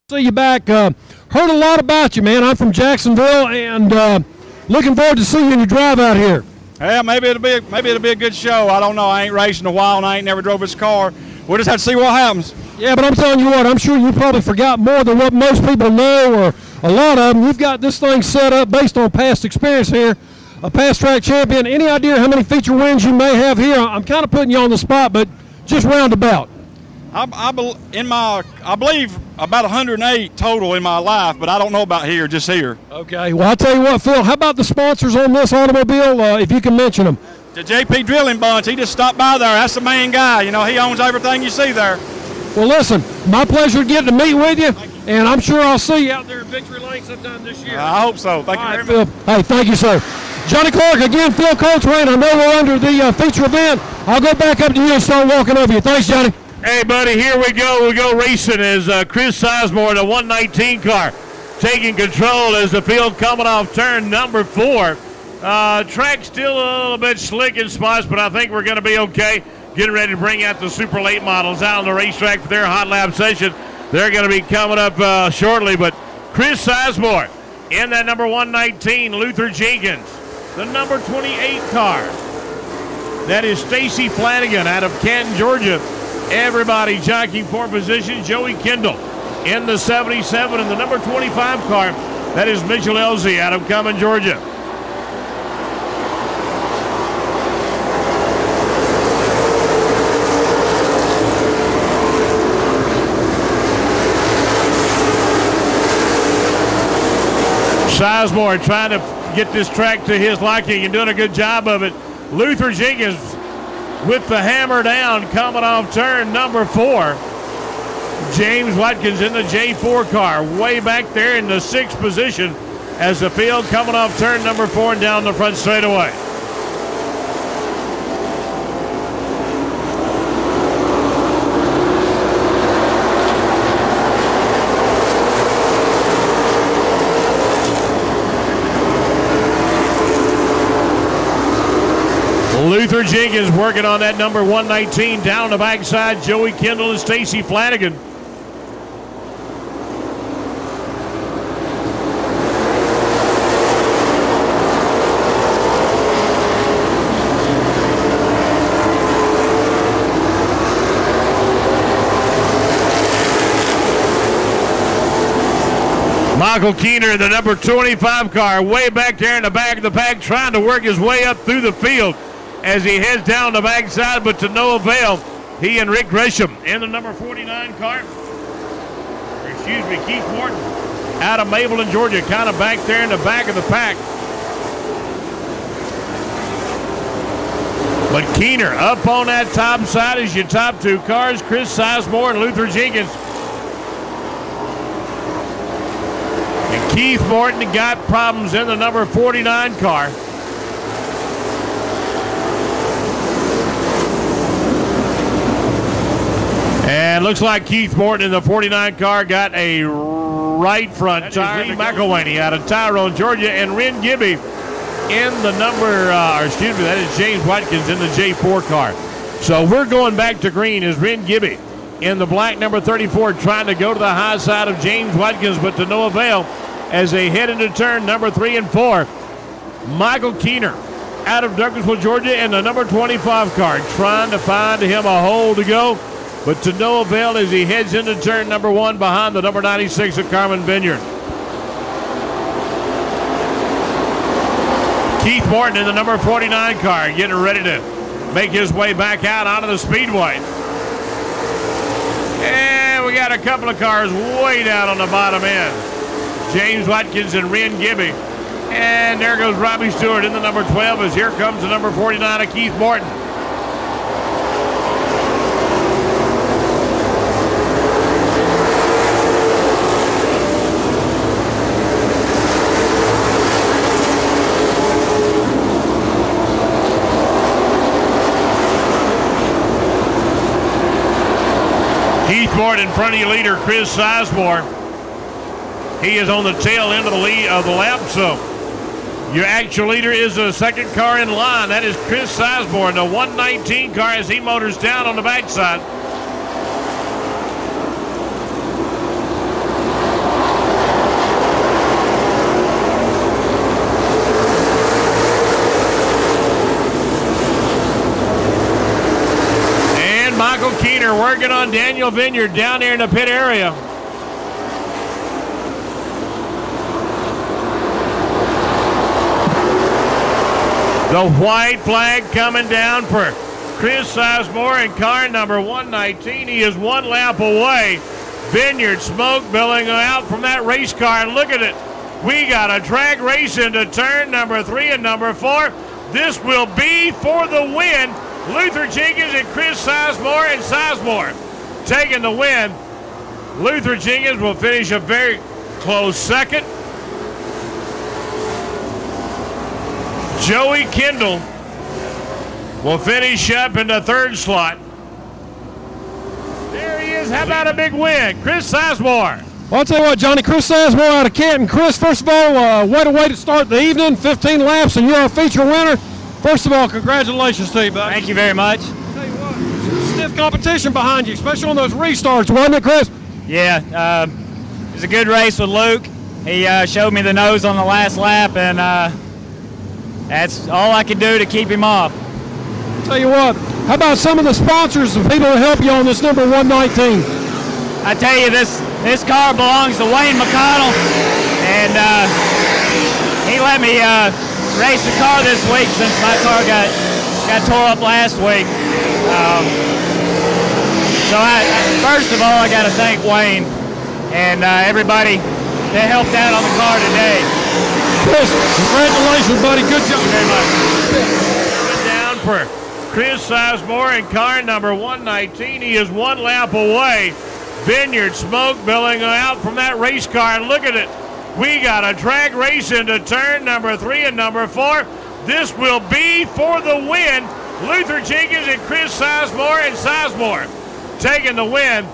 See you back. Heard a lot about you, man. I'm from Jacksonville, and looking forward to seeing you in your drive out here. Yeah, maybe it'll be a good show. I don't know. I ain't racing in a while, and I ain't never drove this car. We'll just have to see what happens. Yeah, but I'm telling you what, I'm sure you probably forgot more than what most people know, or a lot of them. You've got this thing set up based on past experience here, a past track champion. Any idea how many feature wins you may have here? I'm kind of putting you on the spot, but just roundabout. I believe about 108 total in my life, but I don't know about here, just here. Okay, well, I'll tell you what, Phil, how about the sponsors on this automobile, if you can mention them? The JP Drilling Bunch, he just stopped by there. That's the main guy. You know, he owns everything you see there. Well, listen, my pleasure to get to meet with you, and I'm sure I'll see you out there at Victory Lane sometime this year. I hope so. Thank you very much. Phil. Hey, thank you, sir. Johnny Clark, again, Phil Coltrane. I know we're under the feature event. I'll go back up to you and start walking over you. Thanks, Johnny. Hey, buddy, here we go. We go racing as Chris Sizemore in a 119 car taking control as the field coming off turn number 4. Track still a little bit slick in spots, but I think we're going to be okay. Getting ready to bring out the super late models out on the racetrack for their hot lap session. They're going to be coming up shortly, but Chris Sizemore in that number 119, Luke Jenkins, the number 28 car. That is Stacy Flanagan out of Canton, Georgia. Everybody jockeying for position. Joey Kendall in the 77 and the number 25 car. That is Mitchell Elsie out of Cumming, Georgia. Sizemore trying to get this track to his liking and doing a good job of it. Luke Jenkins with the hammer down coming off turn number 4. James Watkins in the J4 car way back there in the 6th position as the field coming off turn number 4 and down the front straightaway. Luke Jenkins working on that number 119 down the backside. Joey Kendall and Stacy Flanagan. Michael Keener, the number 25 car, way back there in the back of the pack, trying to work his way up through the field as he heads down the backside, but to no avail. He and Rick Gresham in the number 49 car. Keith Morton out of Mableton, Georgia, kind of back there in the back of the pack. But Keener up on that top side as your top 2 cars, Chris Sizemore and Luke Jenkins. And Keith Morton got problems in the number 49 car. And looks like Keith Morton in the 49 car got a right front tire. Lee McElwaney out of Tyrone, Georgia, and Ren Gibby in the that is James Watkins in the J4 car. So we're going back to green as Ren Gibby in the black number 34 trying to go to the high side of James Watkins, but to no avail as they head into turn number 3 and 4. Michael Keener out of Douglasville, Georgia, in the number 25 car trying to find him a hole to go, but to no avail as he heads into turn number 1 behind the number 96 of Carmen Vineyard. Keith Morton in the number 49 car getting ready to make his way back out onto the Speedway. And we got a couple of cars way down on the bottom end. James Watkins and Ren Gibby. And there goes Robbie Stewart in the number 12 as here comes the number 49 of Keith Morton. Keith Morton in front of your leader, Chris Sizemore. He is on the tail end of the lead of the lap, so your actual leader is the second car in line. That is Chris Sizemore in the 119 car as he motors down on the backside. working on Daniel Vineyard down there in the pit area. The white flag coming down for Chris Sizemore in car number 119. He is one lap away. Vineyard smoke billowing out from that race car. Look at it. We got a drag race into turn number 3 and number 4. This will be for the win. Luther Jenkins and Chris Sizemore, and Sizemore taking the win. Luther Jenkins will finish a very close second. Joey Kendall will finish up in the third slot. There he is. How about a big win? Chris Sizemore. Well, I'll tell you what, Johnny, Chris Sizemore out of Canton. Chris, first of all, what a way to start the evening. 15 laps, and you're a feature winner. First of all, congratulations to you, buddy. Thank you very much. I'll tell you what, stiff competition behind you, especially on those restarts, wasn't it, Chris? Yeah, it was a good race with Luke. He showed me the nose on the last lap, and that's all I could do to keep him off. I'll tell you what, how about some of the sponsors and people who help you on this number 119? I tell you, this car belongs to Wayne McConnell, and he let me race the car this week since my car got tore up last week. So first of all, I got to thank Wayne and everybody that helped out on the car today. Chris, congratulations, buddy. Good job. Thank you very much. Down for Chris Sizemore in car number 119. He is one lap away. Vineyard smoke billowing out from that race car. Look at it. We got a drag race into turn number 3 and number 4. This will be for the win. Luther Jenkins and Chris Sizemore, and Sizemore taking the win.